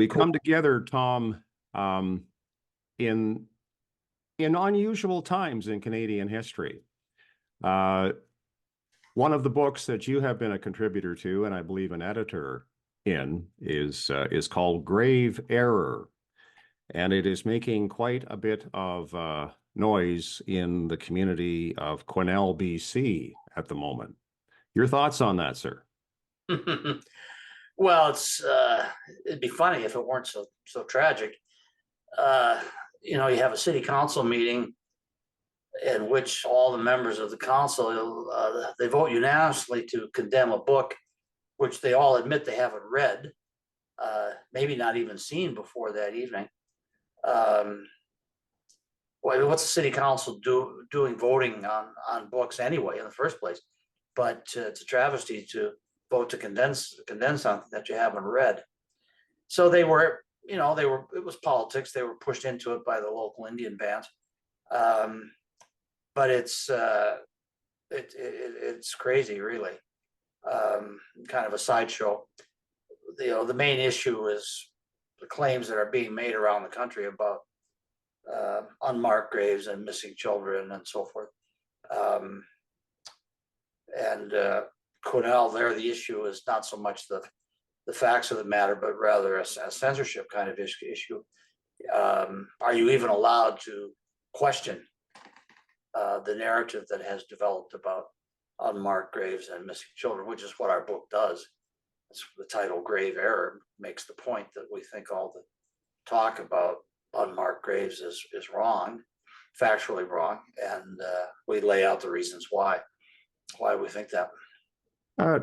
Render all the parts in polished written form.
We come together, Tom, um, in unusual times in Canadian history. Uh, One of the books that you have been a contributor to, and I believe an editor in, is called Grave Error, and it is making quite a bit of noise in the community of Quesnel, BC, at the moment. Your thoughts on that, sir? Well, it'd be funny if it weren't so tragic. Uh, you have a city council meeting in which all the members of the council they vote unanimously to condemn a book which they all admit they haven't read, maybe not even seen before that evening. Well, what's the city council doing voting on books anyway in the first place? But it's a travesty to vote to condense something that you haven't read. So it was politics. They were pushed into it by the local Indian bands. But it's crazy, really. Kind of a sideshow. The main issue is the claims that are being made around the country about unmarked graves and missing children and so forth. Quesnel, there the issue is not so much the facts of the matter, but rather a censorship kind of issue. Are you even allowed to question the narrative that has developed about unmarked graves and missing children, which is what our book does? It's the title Grave Error makes the point that we think all the talk about unmarked graves is wrong, factually wrong, and we lay out the reasons why we think that.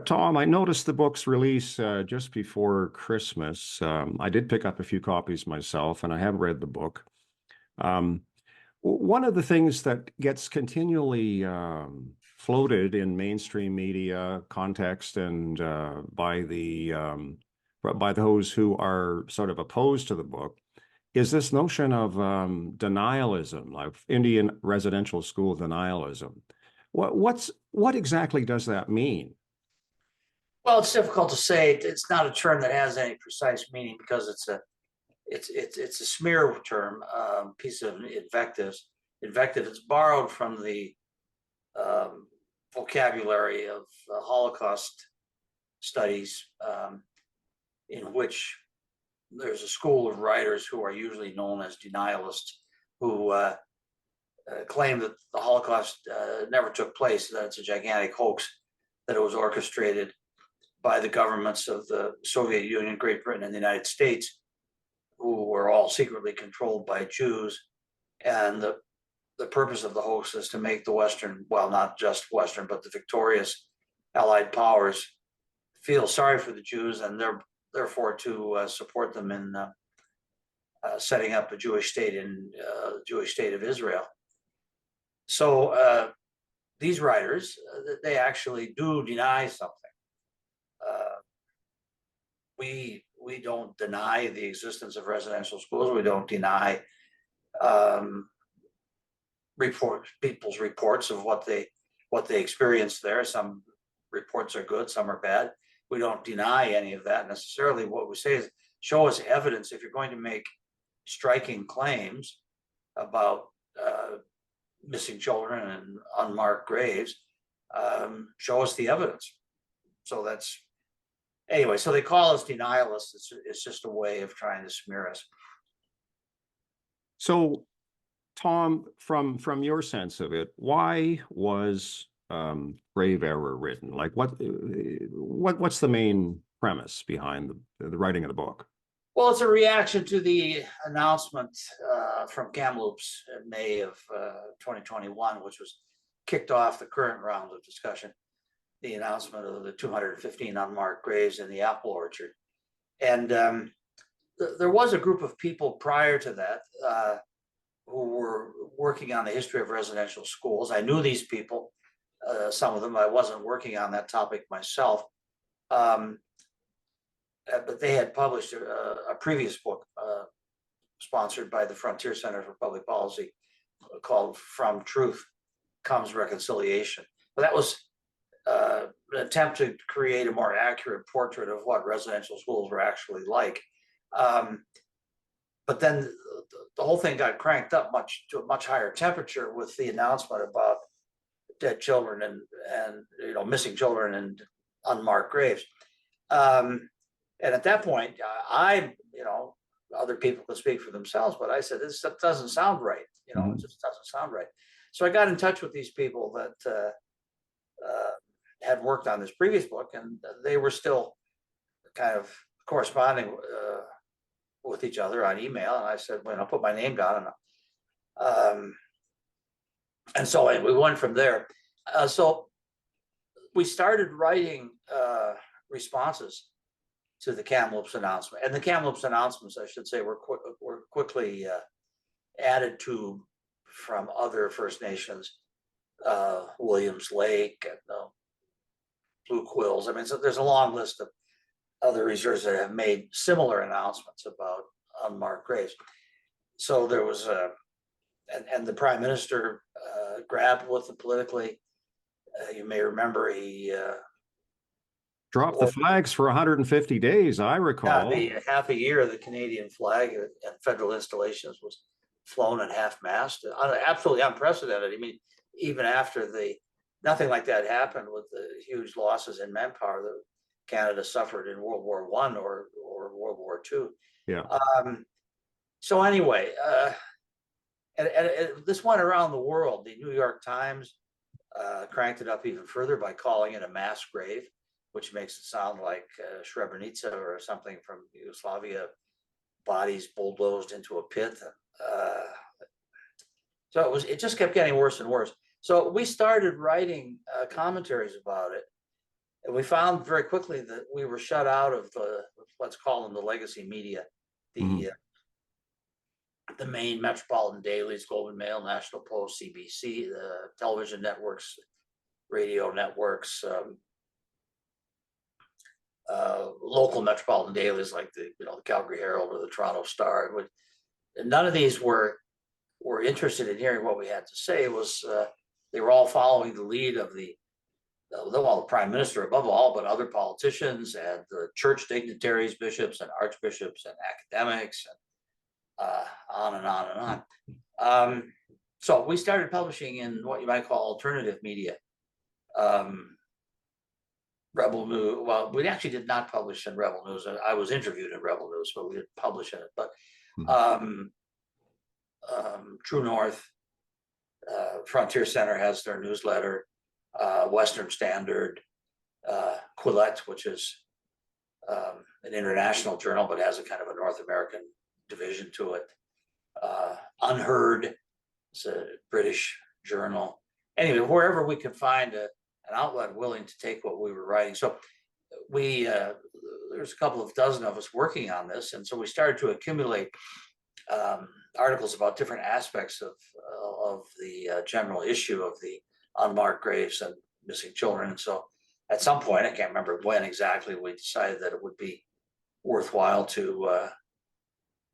Tom, I noticed the book's release just before Christmas. I did pick up a few copies myself, and I have read the book. One of the things that gets continually floated in mainstream media context and by those who are sort of opposed to the book is this notion of denialism, like Indian residential school denialism. What exactly does that mean? Well, it's difficult to say. It's not a term that has any precise meaning because it's a smear term, piece of invective. It's borrowed from the vocabulary of Holocaust studies, in which there's a school of writers who are usually known as denialists, who claim that the Holocaust never took place, that it's a gigantic hoax, that it was orchestrated by the governments of the Soviet Union, Great Britain, and the United States, who were all secretly controlled by Jews. And the purpose of the hoax is to make the Western, well, not just Western, but the victorious Allied powers feel sorry for the Jews, and therefore to support them in setting up a Jewish state in the Jewish state of Israel. So these writers, they actually do deny something. We don't deny the existence of residential schools. We don't deny people's reports of what they experienced there. Some reports are good, some are bad. We don't deny any of that necessarily. What we say is show us evidence. If you're going to make striking claims about missing children and unmarked graves, show us the evidence. So that's anyway. So they call us denialists. It's just a way of trying to smear us. So, Tom, from your sense of it, why was Grave Error written? Like, what's the main premise behind the writing of the book? Well, it's a reaction to the announcement from Kamloops in May of 2021, which was kicked off the current round of discussion. The announcement of the 215 unmarked graves in the apple orchard. And there was a group of people prior to that who were working on the history of residential schools. I knew these people, some of them. I wasn't working on that topic myself. But they had published a previous book sponsored by the Frontier Center for Public Policy called From Truth Comes Reconciliation. But that was an attempt to create a more accurate portrait of what residential schools were actually like. But then the whole thing got cranked up to a much higher temperature with the announcement about dead children and missing children and unmarked graves. And at that point, other people can speak for themselves, but I said, this doesn't sound right. It just doesn't sound right. So I got in touch with these people that had worked on this previous book, and they were still kind of corresponding with each other on email. And I said, well, I'll put my name down. And so we went from there. So we started writing responses to the Kamloops announcement. And the Kamloops announcements, I should say, were quickly added to from other First Nations, Williams Lake and Blue Quills. I mean, so there's a long list of other reserves that have made similar announcements about unmarked graves. So there was and the Prime Minister grappled with it politically. You may remember he dropped the flags for 150 days, I recall. Half a year, the Canadian flag at federal installations was flown at half-mast. Absolutely unprecedented. I mean, even after nothing like that happened with the huge losses in manpower that Canada suffered in World War I or World War II. Yeah. So anyway, and this went around the world. The New York Times cranked it up even further by calling it a mass grave, which makes it sound like Srebrenica or something from Yugoslavia, bodies bulldozed into a pit. So it just kept getting worse and worse. So we started writing commentaries about it. And we found very quickly that we were shut out of let's call them the legacy media, the main metropolitan dailies, Globe and Mail, National Post, CBC, the television networks, radio networks, local metropolitan dailies like the Calgary Herald or the Toronto Star. And none of these were interested in hearing what we had to say. It was they were all following the lead of the Prime Minister above all, but other politicians and the church dignitaries, bishops and archbishops and academics, and on and on and on. So we started publishing in what you might call alternative media. Rebel News. Well, we actually did not publish in Rebel News. I was interviewed in Rebel News, but we didn't publish in it. But True North, Frontier Center has their newsletter. Western Standard, Quillette, which is an international journal, but has a kind of a North American division to it. Unheard, it's a British journal. Anyway, wherever we could find an outlet willing to take what we were writing. So there's a couple of dozen of us working on this. And so we started to accumulate articles about different aspects of the general issue of the unmarked graves and missing children. And so at some point, I can't remember when exactly, we decided that it would be worthwhile to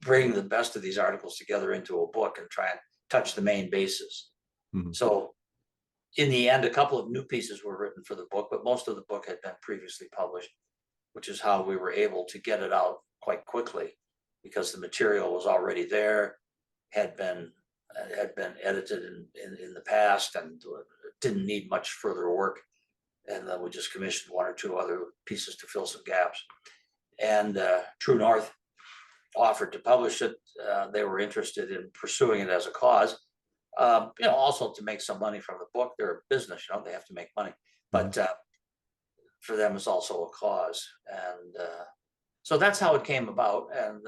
bring the best of these articles together into a book and try and touch the main bases. So in the end, a couple of new pieces were written for the book, but most of the book had been previously published, which is how we were able to get it out quite quickly, because the material was already there, had been edited in the past, and didn't need much further work. And then we just commissioned one or two other pieces to fill some gaps. And True North offered to publish it. They were interested in pursuing it as a cause, also to make some money from the book. They're a business, they have to make money. But for them, it's also a cause. And so that's how it came about. And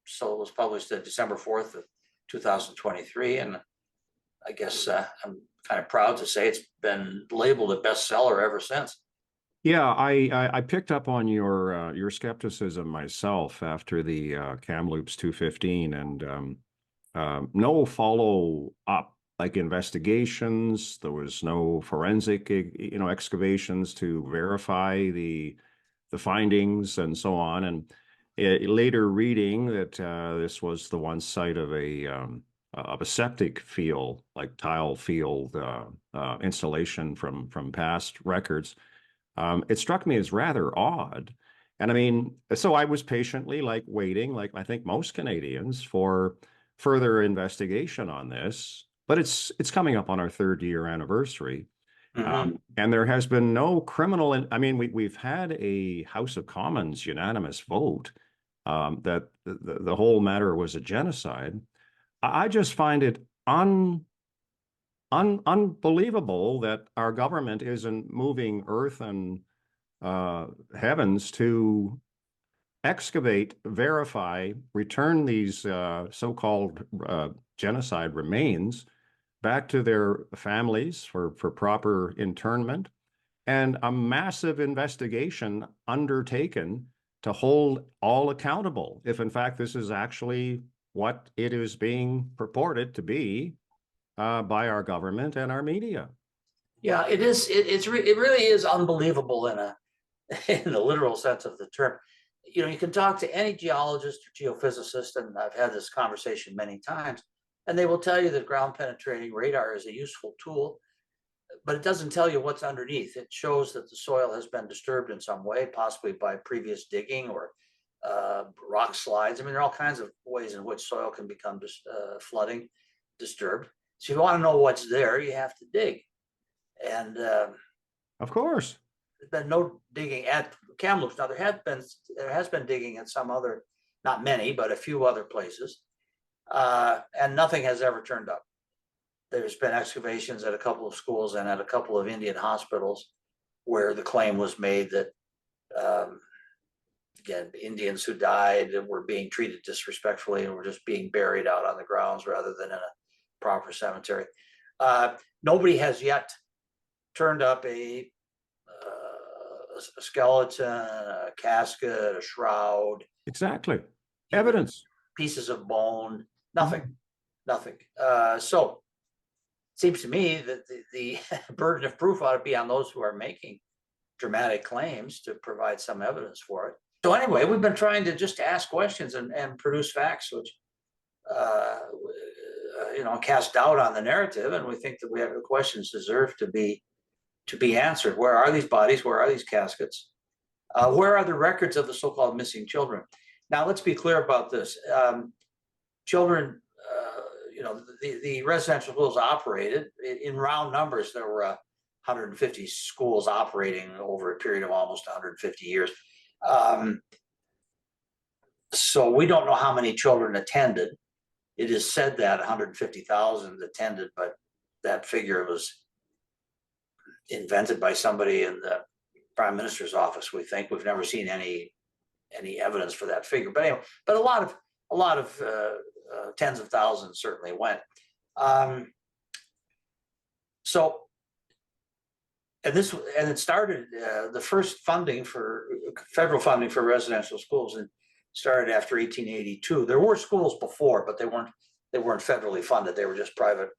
so it was published on December 4th of 2023. And I guess I'm kind of proud to say it's been labeled a bestseller ever since. Yeah, I picked up on your skepticism myself after the Kamloops 215, and no follow up, like investigations. There was no forensic excavations to verify the findings and so on. And later reading that this was the one site of a septic field, like tile field installation from past records. It struck me as rather odd. And I mean, so I was patiently like waiting, like I think most Canadians, for further investigation on this. But it's coming up on our 3rd-year anniversary. And there has been no criminal, I mean, we've had a House of Commons unanimous vote that the whole matter was a genocide. I just find it unbelievable that our government isn't moving earth and heavens to excavate, verify, return these so-called genocide remains back to their families for proper internment, and a massive investigation undertaken to hold all accountable, if in fact this is actually what it is being purported to be by our government and our media. Yeah, it is. It really is unbelievable in the literal sense of the term. You can talk to any geologist or geophysicist, and I've had this conversation many times, and they will tell you that ground penetrating radar is a useful tool, but it doesn't tell you what's underneath. It shows that the soil has been disturbed in some way, possibly by previous digging or rock slides. I mean, there are all kinds of ways in which soil can become flooding, disturbed. So if you want to know what's there, you have to dig. And of course, there's been no digging at Kamloops. Now there has been digging at some other, not many, but a few other places, and nothing has ever turned up. There's been excavations at a couple of schools and at a couple of Indian hospitals where the claim was made that, again, Indians who died were being treated disrespectfully and were just being buried out on the grounds rather than in a proper cemetery. Nobody has yet turned up a skeleton, a casket, a shroud. Exactly. Evidence. Pieces of bone, nothing. So it seems to me that the burden of proof ought to be on those who are making dramatic claims to provide some evidence for it. So anyway, we've been trying to just ask questions and produce facts, which cast doubt on the narrative, and we think that the questions deserve to be answered. Where are these bodies? Where are these caskets? Where are the records of the so-called missing children? Now, let's be clear about this. Children, the residential schools operated in round numbers. There were 150 schools operating over a period of almost 150 years. So we don't know how many children attended. It is said that 150,000 attended, but that figure was invented by somebody in the Prime Minister's office. We think we've never seen any evidence for that figure. But anyway, but a lot of tens of thousands certainly went. So, and it started the first federal funding for residential schools, and started after 1882. There were schools before, but they weren't federally funded. They were just private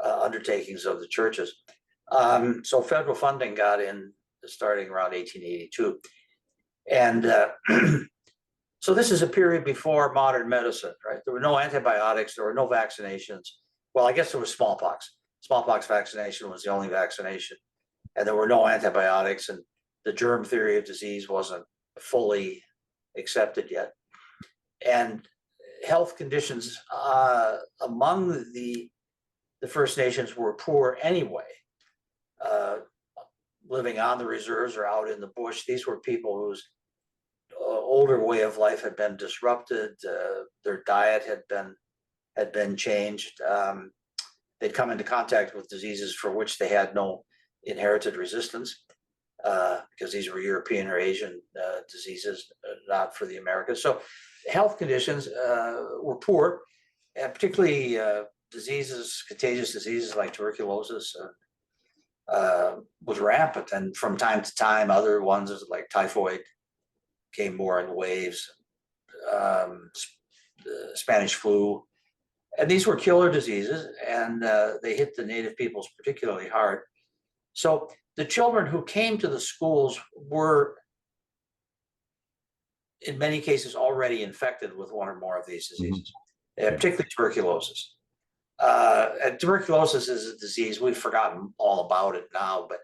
undertakings of the churches. So federal funding got in starting around 1882. And so this is a period before modern medicine, right? There were no antibiotics, there were no vaccinations. Well, I guess there was smallpox. Smallpox vaccination was the only vaccination. And there were no antibiotics, and the germ theory of disease wasn't fully accepted yet. And health conditions among the First Nations were poor anyway. Living on the reserves or out in the bush, these were people whose older way of life had been disrupted. Their diet had been changed. They'd come into contact with diseases for which they had no inherited resistance, because these were European or Asian diseases, not for the Americas. So health conditions were poor, and particularly contagious diseases like tuberculosis was rampant. And from time to time, other ones like typhoid came more in waves, Spanish flu. And these were killer diseases, and they hit the native peoples particularly hard. So the children who came to the schools were, in many cases, already infected with one or more of these diseases, particularly tuberculosis. And tuberculosis is a disease, we've forgotten all about it now, but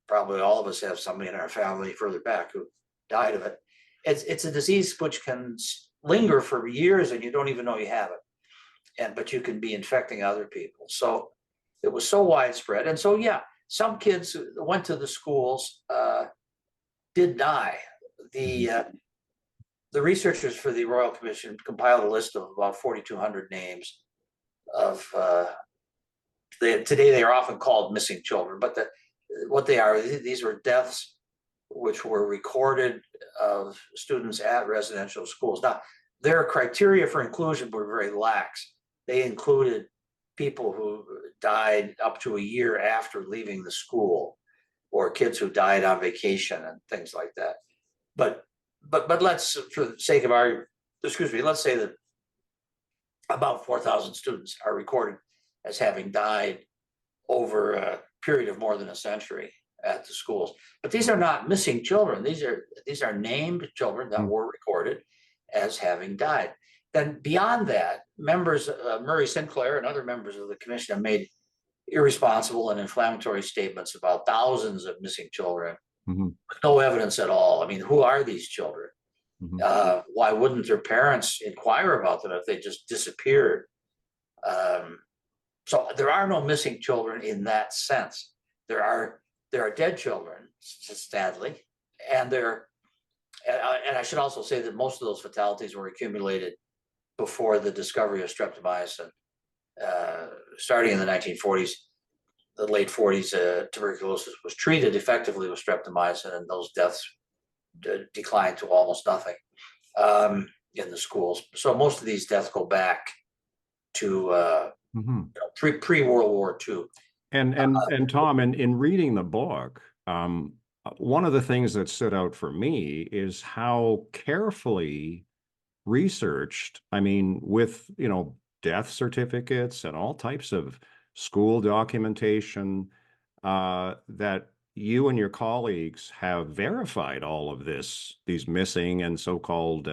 probably all of us have somebody in our family further back who died of it. It's a disease which can linger for years and you don't even know you have it. But you can be infecting other people. So it was so widespread. And so, yeah, some kids who went to the schools did die. The researchers for the Royal Commission compiled a list of about 4,200 names of, today they are often called missing children, but what they are, these were deaths which were recorded of students at residential schools. Now, their criteria for inclusion were very lax. They included people who died up to a year after leaving the school, or kids who died on vacation and things like that. But let's, for the sake of let's say that about 4,000 students are recorded as having died over a period of more than a century at the schools. But these are not missing children. These are named children that were recorded as having died. Then beyond that, members, Murray Sinclair and other members of the commission have made irresponsible and inflammatory statements about thousands of missing children with no evidence at all. I mean, who are these children? Why wouldn't their parents inquire about them if they just disappeared? So there are no missing children in that sense. There are dead children, sadly, and I should also say that most of those fatalities were accumulated before the discovery of streptomycin. Starting in the 1940s, the late 40s, tuberculosis was treated effectively with streptomycin, and those deaths declined to almost nothing in the schools. So most of these deaths go back to pre-World War II. And Tom, in reading the book, one of the things that stood out for me is how carefully researched, I mean, with, death certificates and all types of school documentation, that you and your colleagues have verified all of these missing and so-called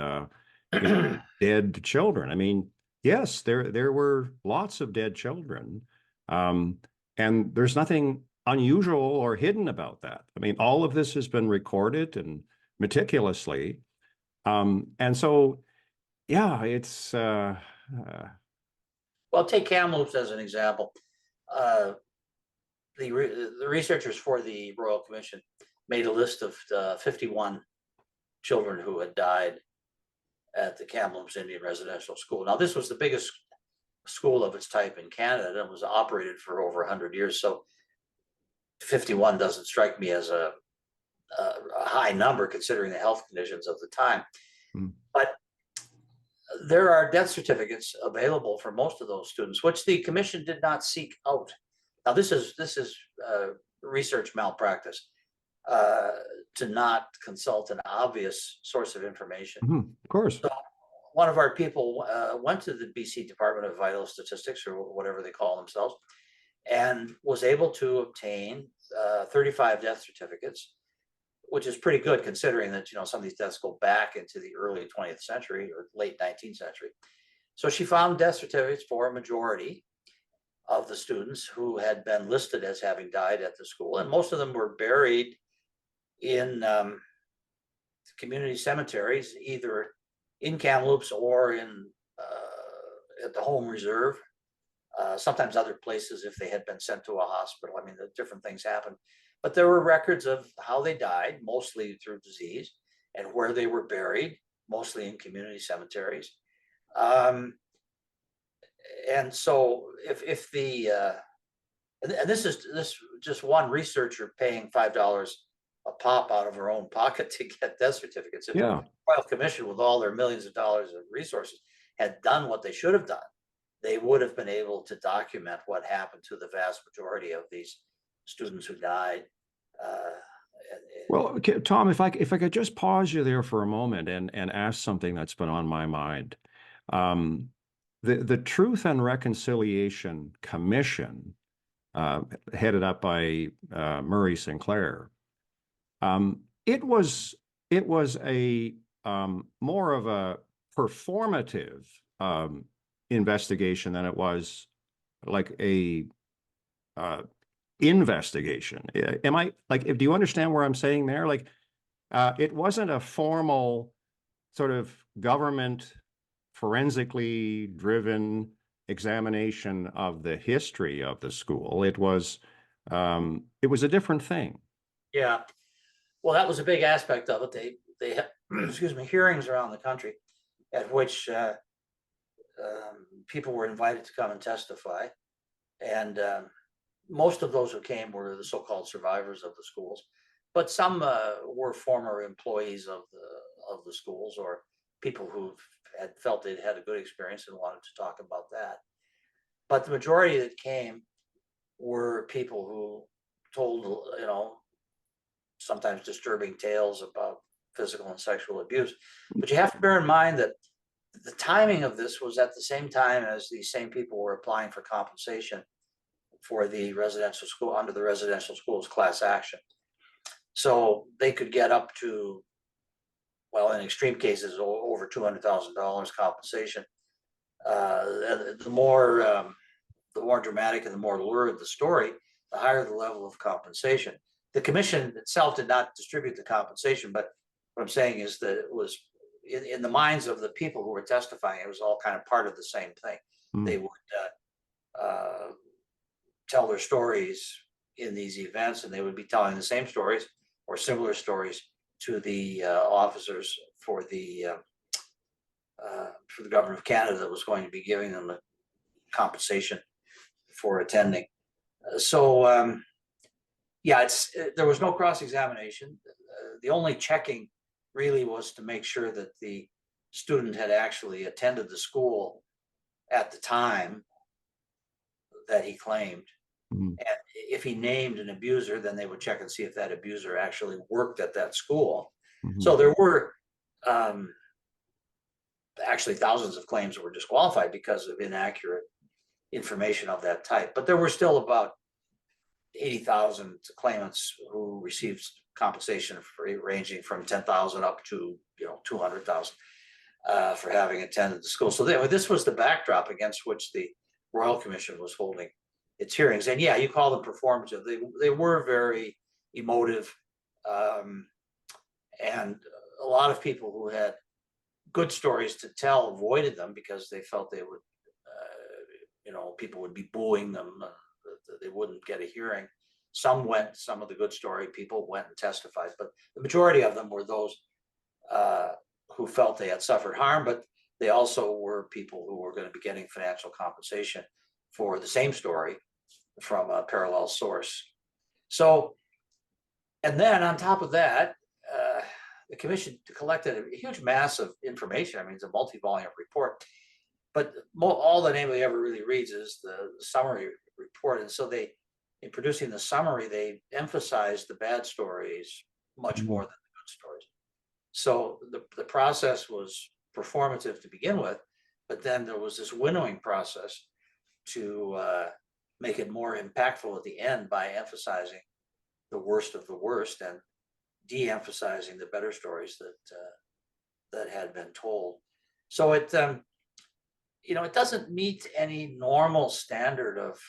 dead children. I mean, yes, there were lots of dead children, and there's nothing unusual or hidden about that. I mean, all of this has been recorded and meticulously, and so, yeah, it's. Well, take Kamloops as an example. The researchers for the Royal Commission made a list of 51 children who had died at the Kamloops Indian Residential School. Now, this was the biggest school of its type in Canada and was operated for over 100 years. So 51 doesn't strike me as a high number considering the health conditions of the time. But there are death certificates available for most of those students, which the commission did not seek out. Now, this is research malpractice to not consult an obvious source of information. Of course. So one of our people went to the BC Department of Vital Statistics, or whatever they call themselves, and was able to obtain 35 death certificates, which is pretty good considering that, some of these deaths go back into the early 20th century or late 19th century. So she found death certificates for a majority of the students who had been listed as having died at the school, and most of them were buried in community cemeteries, either in Kamloops or at the home reserve. Sometimes other places if they had been sent to a hospital. I mean, the different things happened. But there were records of how they died, mostly through disease, and where they were buried, mostly in community cemeteries. And so if the, and this is just one researcher paying $5 a pop out of her own pocket to get death certificates. If the Royal Commission, with all their millions of dollars of resources, had done what they should have done, they would have been able to document what happened to the vast majority of these students who died. Well, Tom, if I could just pause you there for a moment and ask something that's been on my mind. The Truth and Reconciliation Commission, headed up by Murray Sinclair, it was a more of a performative investigation than it was like a investigation. Am I do you understand where I'm saying there? Like, It wasn't a formal sort of government forensically driven examination of the history of the school. It was a different thing. Yeah. Well, that was a big aspect of it. They had, excuse me, hearings around the country at which people were invited to come and testify. And most of those who came were the so-called survivors of the schools, but some were former employees of the schools, or people who had felt they'd had a good experience and wanted to talk about that. But the majority that came were people who told, you know, sometimes disturbing tales about physical and sexual abuse. But you have to bear in mind that the timing of this was at the same time as these same people were applying for compensation for the residential school, under the residential schools class action. So they could get up to, well, in extreme cases, over $200,000 compensation. The more dramatic and the more lurid the story, the higher the level of compensation. The commission itself did not distribute the compensation, but what I'm saying is that it was in the minds of the people who were testifying, it was all kind of part of the same thing. They would tell their stories in these events, and they would be telling the same stories or similar stories to the officers for the government of Canada that was going to be giving them the compensation for attending. So yeah, there was no cross-examination. The only checking really was to make sure that the student had actually attended the school at the time that he claimed. And if he named an abuser, then they would check and see if that abuser actually worked at that school. So there were actually thousands of claims that were disqualified because of inaccurate information of that type. But there were still about 80,000 claimants who received compensation for ranging from 10,000 up to 200,000 for having attended the school. So this was the backdrop against which the Royal Commission was holding its hearings. And yeah, you call them performative. They were very emotive, and a lot of people who had good stories to tell avoided them because they felt they would, people would be booing them. They wouldn't get a hearing. Some of the good story people went and testified, but the majority of them were those who felt they had suffered harm, but they also were people who were going to be getting financial compensation for the same story from a parallel source. So, and then on top of that, the commission collected a huge mass of information. I mean, it's a multi-volume report, but all that anybody ever really reads is the summary report. And so in producing the summary, they emphasized the bad stories much more than the good stories. So the process was performative to begin with, but then there was this winnowing process to make it more impactful at the end by emphasizing the worst of the worst and de-emphasizing the better stories that had been told. So it doesn't meet any normal standard of,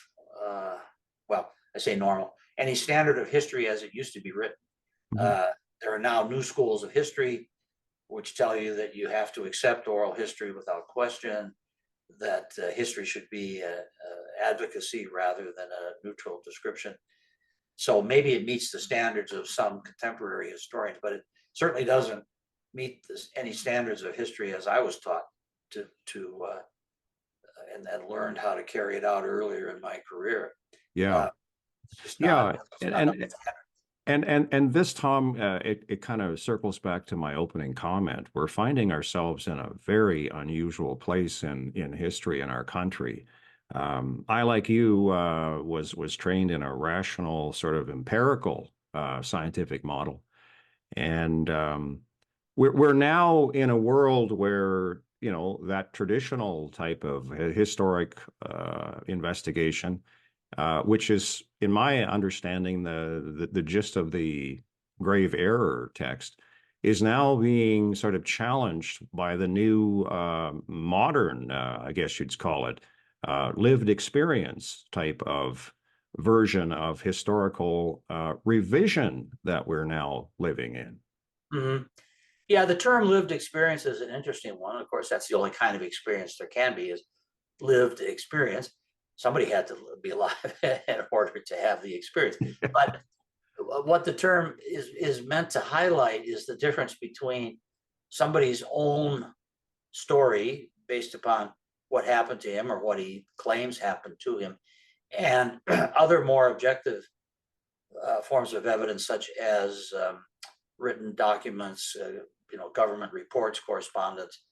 well, I say normal, any standard of history as it used to be written. There are now new schools of history which tell you that you have to accept oral history without question, that history should be advocacy rather than a neutral description. So maybe it meets the standards of some contemporary historians, but it certainly doesn't meet any standards of history as I was taught to and then learned how to carry it out earlier in my career. Yeah. And this, Tom, it kind of circles back to my opening comment. We're finding ourselves in a very unusual place in history in our country. I, like you, was trained in a rational, sort of empirical scientific model, and we're now in a world where that traditional type of historic investigation, which is, in my understanding, the gist of the grave error text, is now being sort of challenged by the new modern, I guess you'd call it, lived experience type of version of historical revision that we're now living in. Mhm. Yeah, the term lived experience is an interesting one. Of course, that's the only kind of experience there can be, is lived experience. Somebody had to be alive in order to have the experience. But what the term is meant to highlight is the difference between somebody's own story based upon what happened to him or what he claims happened to him, and other more objective forms of evidence, such as written documents, government reports, correspondence,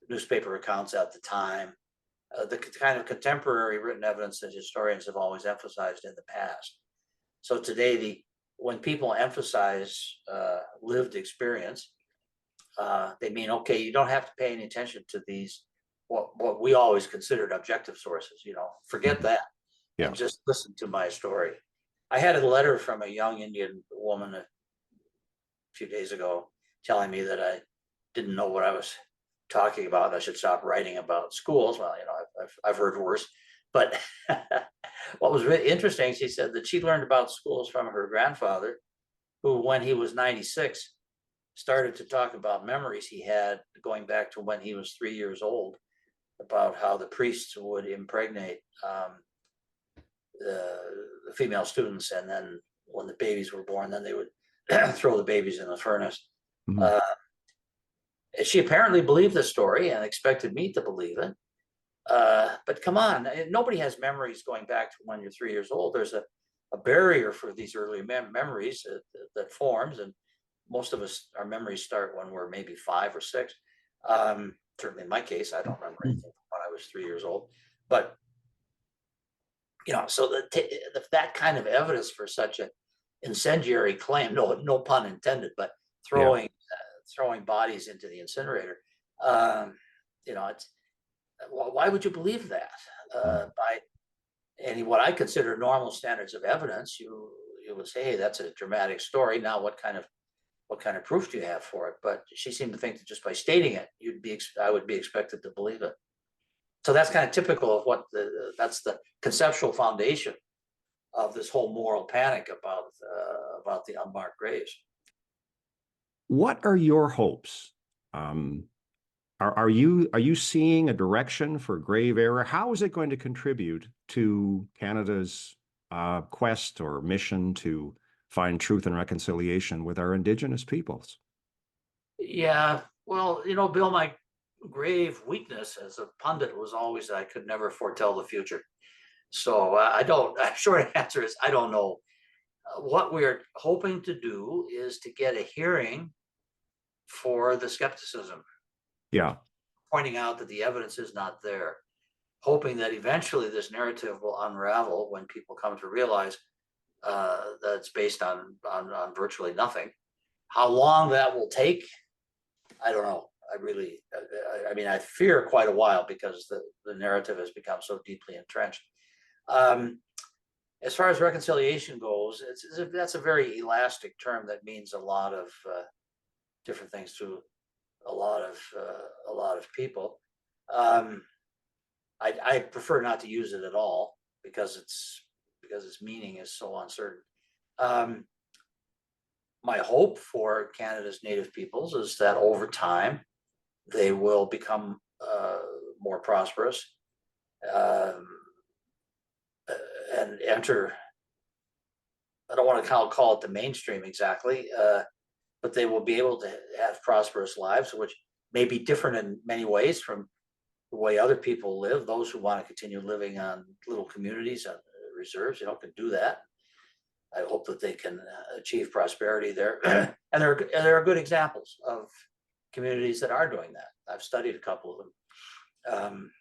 newspaper accounts at the time, the kind of contemporary written evidence that historians have always emphasized in the past. So today, when people emphasize lived experience, they mean, okay, you don't have to pay any attention to these, what we always considered objective sources, forget that, Yeah. and just listen to my story. I had a letter from a young Indian woman a few days ago telling me that I didn't know what I was talking about. I should stop writing about schools. Well, I've heard worse. But what was really interesting, she said that she learned about schools from her grandfather, who, when he was 96, started to talk about memories he had going back to when he was 3 years old, about how the priests would impregnate the female students, and then when the babies were born, then they would throw the babies in the furnace. Mhm. She apparently believed the story and expected me to believe it. But come on, nobody has memories going back to when you're 3 years old. There's a barrier for these early memories that forms, and most of us, our memories start when we're maybe 5 or 6. Certainly in my case, I don't remember anything when I was 3 years old. But so that kind of evidence for such an incendiary claim, no pun intended, but Yeah. throwing bodies into the incinerator, it's, why would you believe that? By any what I consider normal standards of evidence, you would say, hey, that's a dramatic story. Now, what kind of proof do you have for it? But she seemed to think that just by stating it, I would be expected to believe it. So that's kind of typical of what that's the conceptual foundation of this whole moral panic about the unmarked graves. What are your hopes? Are you seeing a direction for grave error? How is it going to contribute to Canada's quest or mission to find truth and reconciliation with our Indigenous peoples? Yeah, well, Bill, my grave weakness as a pundit was always that I could never foretell the future. So I don't. Short answer is I don't know. What we're hoping to do is to get a hearing for the skepticism, Yeah. pointing out that the evidence is not there, hoping that eventually this narrative will unravel when people come to realize that it's based on virtually nothing. How long that will take, I don't know. I mean, I fear quite a while, because the narrative has become so deeply entrenched. As far as reconciliation goes, that's a very elastic term that means a lot of different things to a lot of people. I prefer not to use it at all, because its meaning is so uncertain. My hope for Canada's Native peoples is that over time they will become more prosperous, and enter, I don't want to call it the mainstream exactly, but they will be able to have prosperous lives, which may be different in many ways from the way other people live. Those who want to continue living on little communities and reserves, can do that. I hope that they can achieve prosperity there. And there are good examples of communities that are doing that. I've studied a couple of them.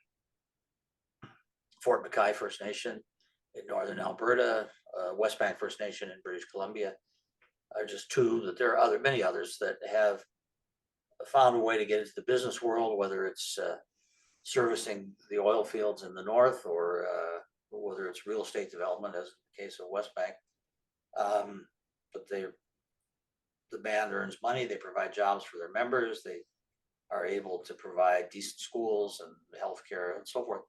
Fort McKay First Nation in northern Alberta, Westbank First Nation in British Columbia are just two. That there are many others that have found a way to get into the business world, whether it's servicing the oil fields in the north, or whether it's real estate development, as in the case of Westbank. But the band earns money, they provide jobs for their members, they are able to provide decent schools and healthcare and so forth.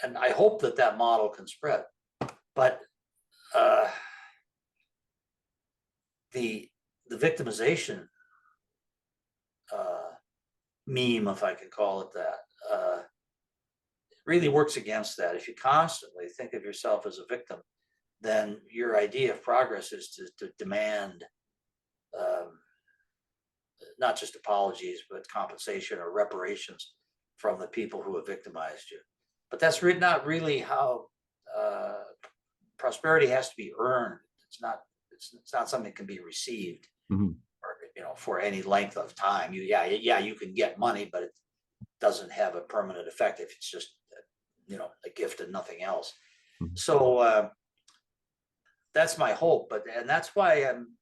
And I hope that model can spread. But the victimization meme, if I can call it that, really works against that. If you constantly think of yourself as a victim, then your idea of progress is to demand not just apologies, but compensation or reparations from the people who have victimized you. But that's not really how prosperity has to be earned. It's not something that can be received, Mm-hmm. or, for any length of time. You can get money, but it doesn't have a permanent effect if it's just a gift and nothing else. Mm-hmm. So that's my hope, and that's why I'm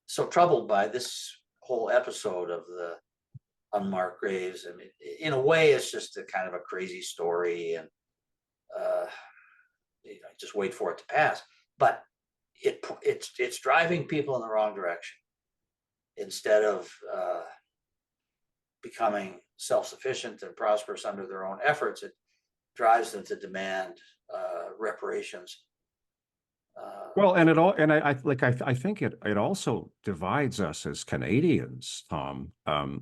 so troubled by this whole episode of the unmarked graves. I mean, in a way, it's just a kind of a crazy story, and just wait for it to pass. But it's driving people in the wrong direction. Instead of becoming self-sufficient and prosperous under their own efforts, it drives them to demand reparations. Well, and I think it also divides us as Canadians, Tom,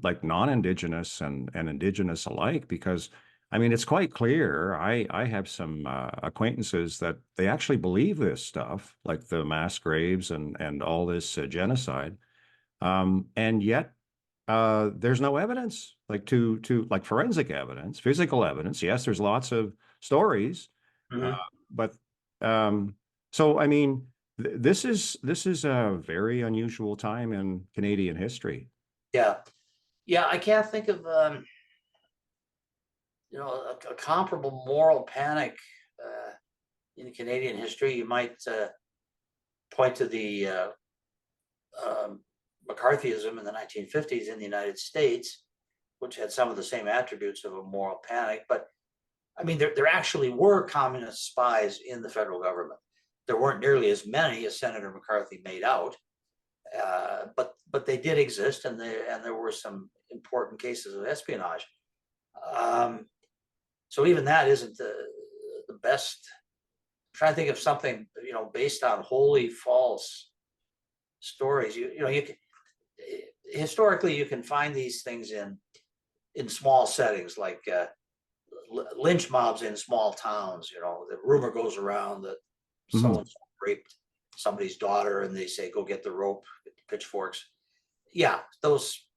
like non-Indigenous and Indigenous alike, because I mean, it's quite clear. I have some acquaintances that they actually believe this stuff, like the mass graves and all this genocide, and yet there's no evidence, like like forensic evidence, physical evidence. Yes, there's lots of stories, Mhm. but so I mean, this is a very unusual time in Canadian history. Yeah, I can't think of a comparable moral panic in Canadian history. You might point to the McCarthyism in the 1950s in the United States, which had some of the same attributes of a moral panic. But I mean, there actually were communist spies in the federal government. There weren't nearly as many as Senator McCarthy made out, but they did exist, and there were some important cases of espionage. So even that isn't the best. I'm trying to think of something based on wholly false stories. You can, historically, you can find these things in small settings, like lynch mobs in small towns. The rumor goes around that so Mhm. and so raped somebody's daughter, and they say, go get the rope, get the pitchforks. Yeah, those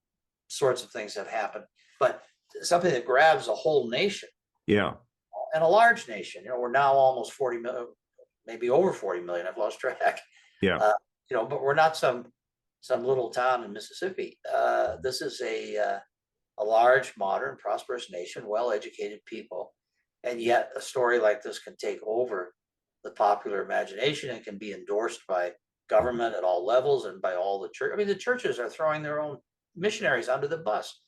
sorts of things have happened. But something that grabs a whole nation, Yeah. and a large nation, we're now almost 40 million, maybe over 40 million. I've lost track. Yeah. But we're not some little town in Mississippi. This is a large, modern, prosperous nation, well-educated people, and yet a story like this can take over the popular imagination and can be endorsed by government at all levels and by all the church. I mean, the churches are throwing their own missionaries under the bus.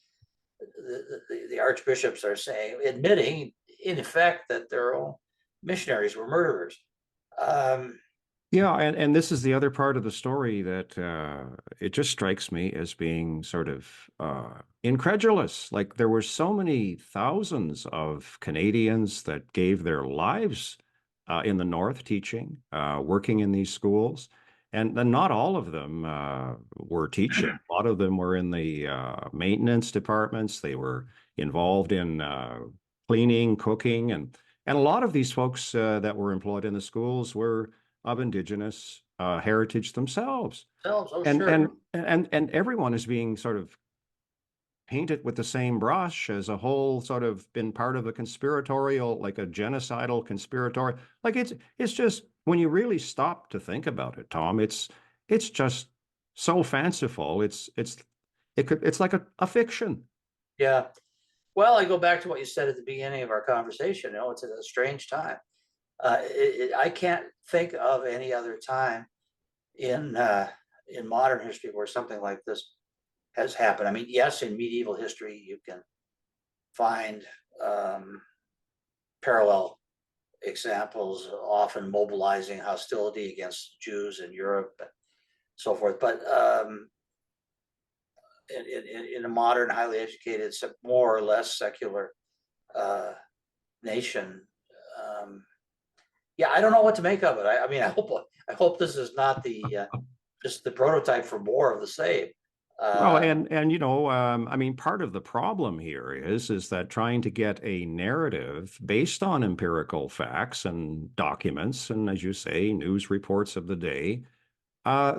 The archbishops are admitting, in effect, that their own missionaries were murderers. Yeah, and this is the other part of the story that it just strikes me as being sort of incredulous. Like there were so many thousands of Canadians that gave their lives in the North teaching, working in these schools, and then not all of them were teaching. A lot of them were in the maintenance departments. They were involved in cleaning, cooking, and a lot of these folks that were employed in the schools were of Indigenous heritage themselves. Oh, And sure. and everyone is being sort of painted with the same brush as a whole sort of been part of a conspiratorial, like a genocidal conspiratorial. Like it's just when you really stop to think about it, Tom, it's just so fanciful. It's like a fiction. Yeah. Well, I go back to what you said at the beginning of our conversation. It's a strange time. I can't think of any other time in modern history where something like this has happened. I mean, yes, in medieval history, you can find parallel examples, often mobilizing hostility against Jews in Europe and so forth. But in a modern, highly educated, more or less secular nation, Yeah, I don't know what to make of it. I mean, I hope this is not the just the prototype for more of the same. Well, and you know, I mean, part of the problem here is that trying to get a narrative based on empirical facts and documents, and as you say, news reports of the day,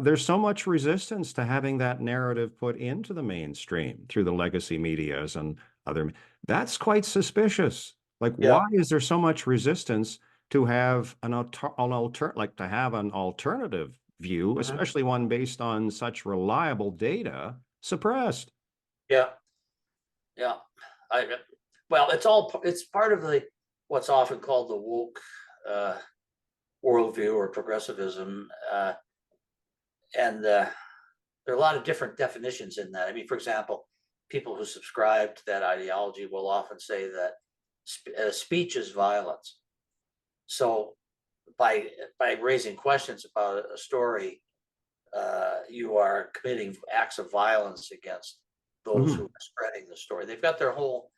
there's so much resistance to having that narrative put into the mainstream through the legacy medias and other. That's quite suspicious. Like, Yeah. why is there so much resistance to have like to have an alternative view, Mhm. especially one based on such reliable data, suppressed? Yeah. Yeah. I well, it's part of the what's often called the woke uh, worldview or progressivism, and there are a lot of different definitions in that. I mean, for example, people who subscribe to that ideology will often say that speech is violence. So by raising questions about a story, you are committing acts of violence against those who Mhm. are spreading the story. They've got their whole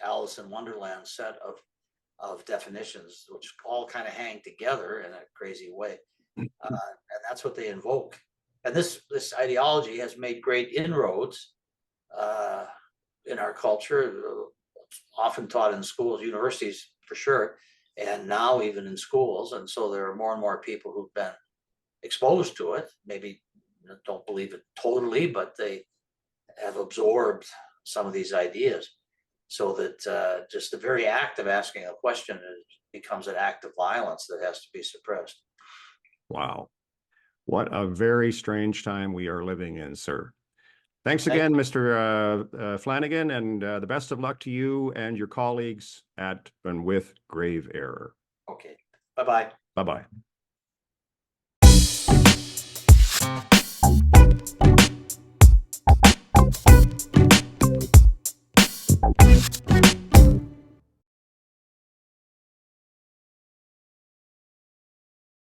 Alice in Wonderland set of definitions, which all kind of hang together in a crazy way, and that's what they invoke. And this ideology has made great inroads uh, in our culture, often taught in schools, universities for sure, and now even in schools. And so there are more and more people who've been exposed to it, maybe don't believe it totally, but they have absorbed some of these ideas, so that just the very act of asking a question becomes an act of violence that has to be suppressed. Wow. What a very strange time we are living in, sir. Thanks Thank again, Mr. Flanigan, and the best of luck to you and your colleagues at and with Grave Error. Okay. Bye-bye. Bye-bye.